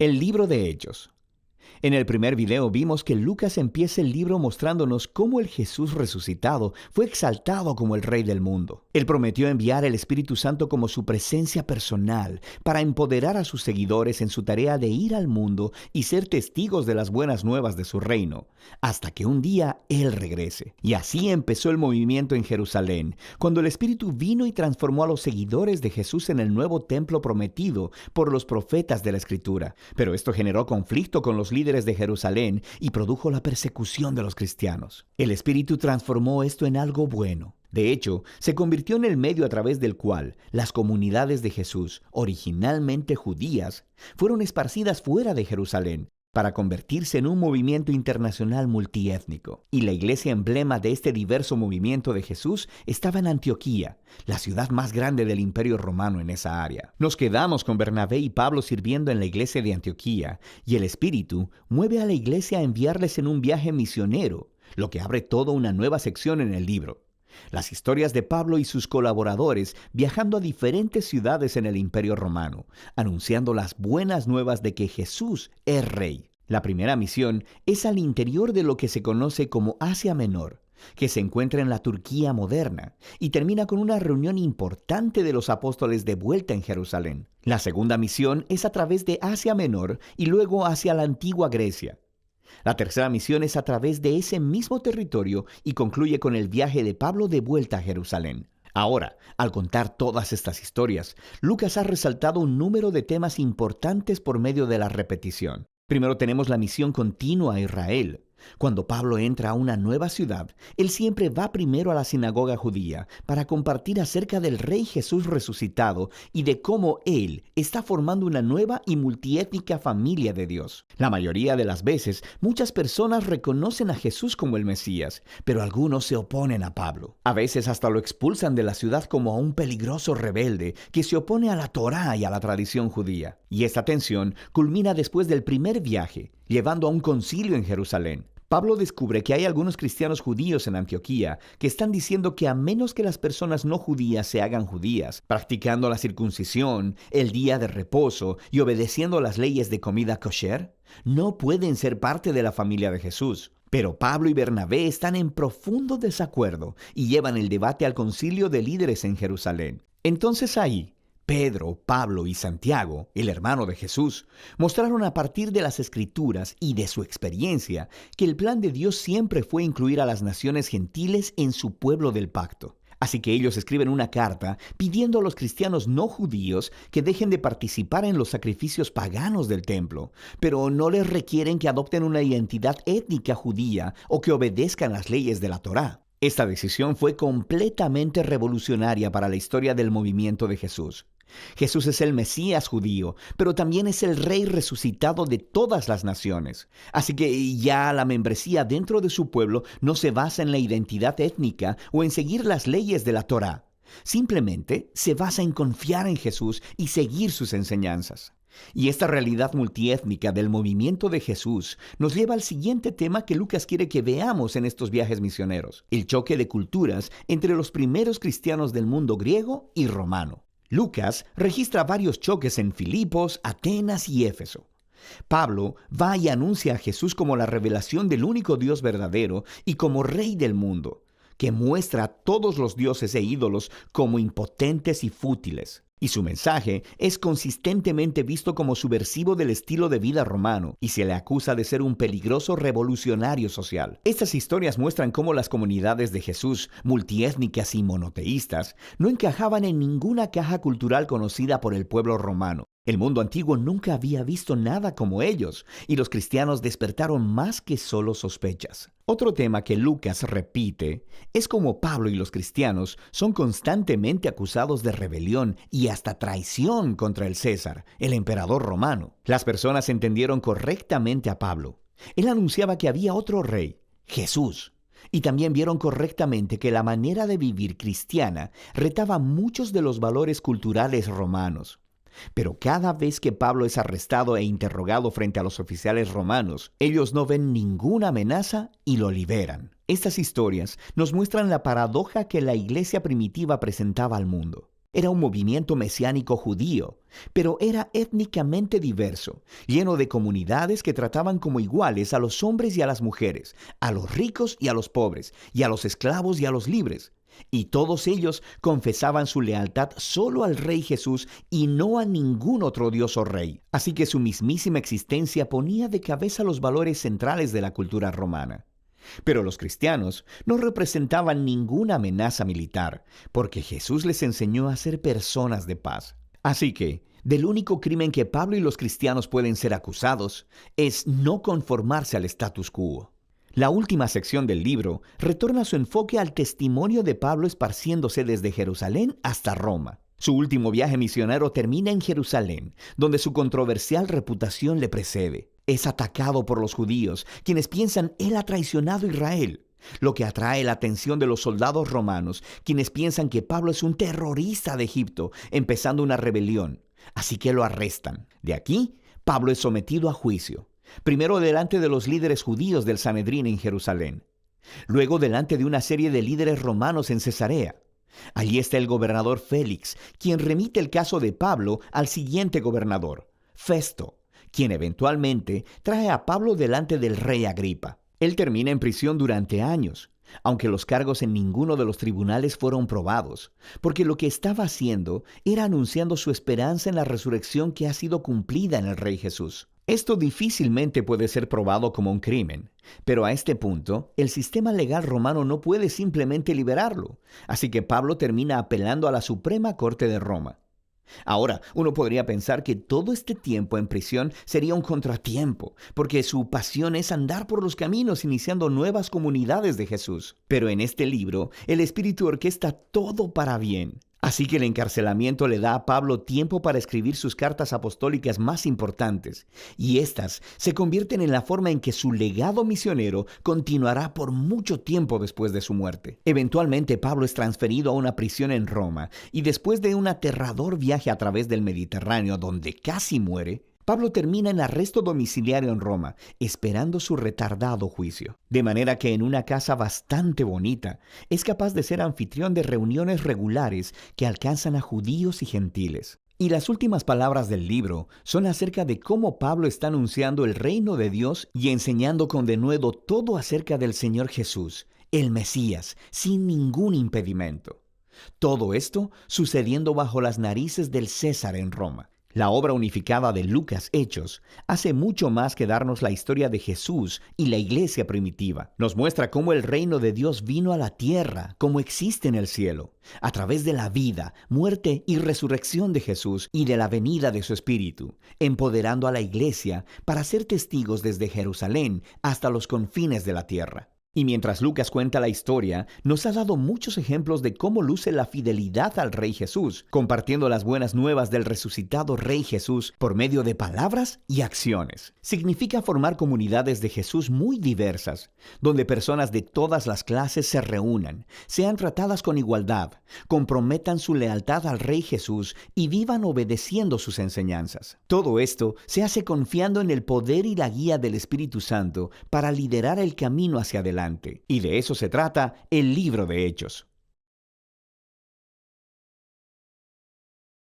El libro de Hechos. En el primer video vimos que Lucas empieza el libro mostrándonos cómo el Jesús resucitado fue exaltado como el Rey del mundo. Él prometió enviar el Espíritu Santo como su presencia personal para empoderar a sus seguidores en su tarea de ir al mundo y ser testigos de las buenas nuevas de su reino, hasta que un día Él regrese. Y así empezó el movimiento en Jerusalén, cuando el Espíritu vino y transformó a los seguidores de Jesús en el nuevo templo prometido por los profetas de la Escritura. Pero esto generó conflicto con los líderes de Jerusalén y produjo la persecución de los cristianos. El Espíritu transformó esto en algo bueno. De hecho, se convirtió en el medio a través del cual las comunidades de Jesús, originalmente judías, fueron esparcidas fuera de Jerusalén para convertirse en un movimiento internacional multiétnico. Y la iglesia emblema de este diverso movimiento de Jesús estaba en Antioquía, la ciudad más grande del Imperio Romano en esa área. Nos quedamos con Bernabé y Pablo sirviendo en la iglesia de Antioquía, y el Espíritu mueve a la iglesia a enviarles en un viaje misionero, lo que abre toda una nueva sección en el libro. Las historias de Pablo y sus colaboradores viajando a diferentes ciudades en el Imperio Romano, anunciando las buenas nuevas de que Jesús es Rey. La primera misión es al interior de lo que se conoce como Asia Menor, que se encuentra en la Turquía moderna, y termina con una reunión importante de los apóstoles de vuelta en Jerusalén. La segunda misión es a través de Asia Menor y luego hacia la antigua Grecia. La tercera misión es a través de ese mismo territorio y concluye con el viaje de Pablo de vuelta a Jerusalén. Ahora, al contar todas estas historias, Lucas ha resaltado un número de temas importantes por medio de la repetición. Primero tenemos la misión continua a Israel. Cuando Pablo entra a una nueva ciudad, él siempre va primero a la sinagoga judía para compartir acerca del Rey Jesús resucitado y de cómo Él está formando una nueva y multiétnica familia de Dios. La mayoría de las veces, muchas personas reconocen a Jesús como el Mesías, pero algunos se oponen a Pablo. A veces hasta lo expulsan de la ciudad como a un peligroso rebelde que se opone a la Torá y a la tradición judía. Y esta tensión culmina después del primer viaje, llevando a un concilio en Jerusalén. Pablo descubre que hay algunos cristianos judíos en Antioquía que están diciendo que a menos que las personas no judías se hagan judías, practicando la circuncisión, el día de reposo y obedeciendo las leyes de comida kosher, no pueden ser parte de la familia de Jesús. Pero Pablo y Bernabé están en profundo desacuerdo y llevan el debate al concilio de líderes en Jerusalén. Entonces ahí, Pedro, Pablo y Santiago, el hermano de Jesús, mostraron a partir de las Escrituras y de su experiencia que el plan de Dios siempre fue incluir a las naciones gentiles en su pueblo del pacto. Así que ellos escriben una carta pidiendo a los cristianos no judíos que dejen de participar en los sacrificios paganos del templo, pero no les requieren que adopten una identidad étnica judía o que obedezcan las leyes de la Torá. Esta decisión fue completamente revolucionaria para la historia del movimiento de Jesús. Jesús es el Mesías judío, pero también es el Rey resucitado de todas las naciones. Así que ya la membresía dentro de su pueblo no se basa en la identidad étnica o en seguir las leyes de la Torá. Simplemente se basa en confiar en Jesús y seguir sus enseñanzas. Y esta realidad multiétnica del movimiento de Jesús nos lleva al siguiente tema que Lucas quiere que veamos en estos viajes misioneros: el choque de culturas entre los primeros cristianos del mundo griego y romano. Lucas registra varios choques en Filipos, Atenas y Éfeso. Pablo va y anuncia a Jesús como la revelación del único Dios verdadero y como Rey del mundo, que muestra a todos los dioses e ídolos como impotentes y fútiles. Y su mensaje es consistentemente visto como subversivo del estilo de vida romano y se le acusa de ser un peligroso revolucionario social. Estas historias muestran cómo las comunidades de Jesús, multiétnicas y monoteístas, no encajaban en ninguna caja cultural conocida por el pueblo romano. El mundo antiguo nunca había visto nada como ellos, y los cristianos despertaron más que solo sospechas. Otro tema que Lucas repite es cómo Pablo y los cristianos son constantemente acusados de rebelión y hasta traición contra el César, el emperador romano. Las personas entendieron correctamente a Pablo. Él anunciaba que había otro rey, Jesús. Y también vieron correctamente que la manera de vivir cristiana retaba muchos de los valores culturales romanos. Pero cada vez que Pablo es arrestado e interrogado frente a los oficiales romanos, ellos no ven ninguna amenaza y lo liberan. Estas historias nos muestran la paradoja que la iglesia primitiva presentaba al mundo. Era un movimiento mesiánico judío, pero era étnicamente diverso, lleno de comunidades que trataban como iguales a los hombres y a las mujeres, a los ricos y a los pobres, y a los esclavos y a los libres. Y todos ellos confesaban su lealtad solo al Rey Jesús y no a ningún otro dios o rey. Así que su mismísima existencia ponía de cabeza los valores centrales de la cultura romana. Pero los cristianos no representaban ninguna amenaza militar, porque Jesús les enseñó a ser personas de paz. Así que, del único crimen que Pablo y los cristianos pueden ser acusados es no conformarse al status quo. La última sección del libro retorna su enfoque al testimonio de Pablo esparciéndose desde Jerusalén hasta Roma. Su último viaje misionero termina en Jerusalén, donde su controversial reputación le precede. Es atacado por los judíos, quienes piensan él ha traicionado a Israel, lo que atrae la atención de los soldados romanos, quienes piensan que Pablo es un terrorista de Egipto, empezando una rebelión. Así que lo arrestan. De aquí, Pablo es sometido a juicio. Primero delante de los líderes judíos del Sanedrín en Jerusalén. Luego delante de una serie de líderes romanos en Cesarea. Allí está el gobernador Félix, quien remite el caso de Pablo al siguiente gobernador, Festo, quien eventualmente trae a Pablo delante del rey Agripa. Él termina en prisión durante años, aunque los cargos en ninguno de los tribunales fueron probados, porque lo que estaba haciendo era anunciando su esperanza en la resurrección que ha sido cumplida en el Rey Jesús. Esto difícilmente puede ser probado como un crimen, pero a este punto, el sistema legal romano no puede simplemente liberarlo, así que Pablo termina apelando a la Suprema Corte de Roma. Ahora, uno podría pensar que todo este tiempo en prisión sería un contratiempo, porque su pasión es andar por los caminos iniciando nuevas comunidades de Jesús. Pero en este libro, el Espíritu orquesta todo para bien. Así que el encarcelamiento le da a Pablo tiempo para escribir sus cartas apostólicas más importantes, y éstas se convierten en la forma en que su legado misionero continuará por mucho tiempo después de su muerte. Eventualmente Pablo es transferido a una prisión en Roma, y después de un aterrador viaje a través del Mediterráneo donde casi muere, Pablo termina en arresto domiciliario en Roma, esperando su retardado juicio. De manera que en una casa bastante bonita, es capaz de ser anfitrión de reuniones regulares que alcanzan a judíos y gentiles. Y las últimas palabras del libro son acerca de cómo Pablo está anunciando el reino de Dios y enseñando con denuedo todo acerca del Señor Jesús, el Mesías, sin ningún impedimento. Todo esto sucediendo bajo las narices del César en Roma. La obra unificada de Lucas Hechos hace mucho más que darnos la historia de Jesús y la iglesia primitiva. Nos muestra cómo el reino de Dios vino a la tierra, como existe en el cielo, a través de la vida, muerte y resurrección de Jesús y de la venida de su Espíritu, empoderando a la iglesia para ser testigos desde Jerusalén hasta los confines de la tierra. Y mientras Lucas cuenta la historia, nos ha dado muchos ejemplos de cómo luce la fidelidad al Rey Jesús, compartiendo las buenas nuevas del resucitado Rey Jesús por medio de palabras y acciones. Significa formar comunidades de Jesús muy diversas, donde personas de todas las clases se reúnan, sean tratadas con igualdad, comprometan su lealtad al Rey Jesús y vivan obedeciendo sus enseñanzas. Todo esto se hace confiando en el poder y la guía del Espíritu Santo para liderar el camino hacia adelante. Y de eso se trata el libro de Hechos.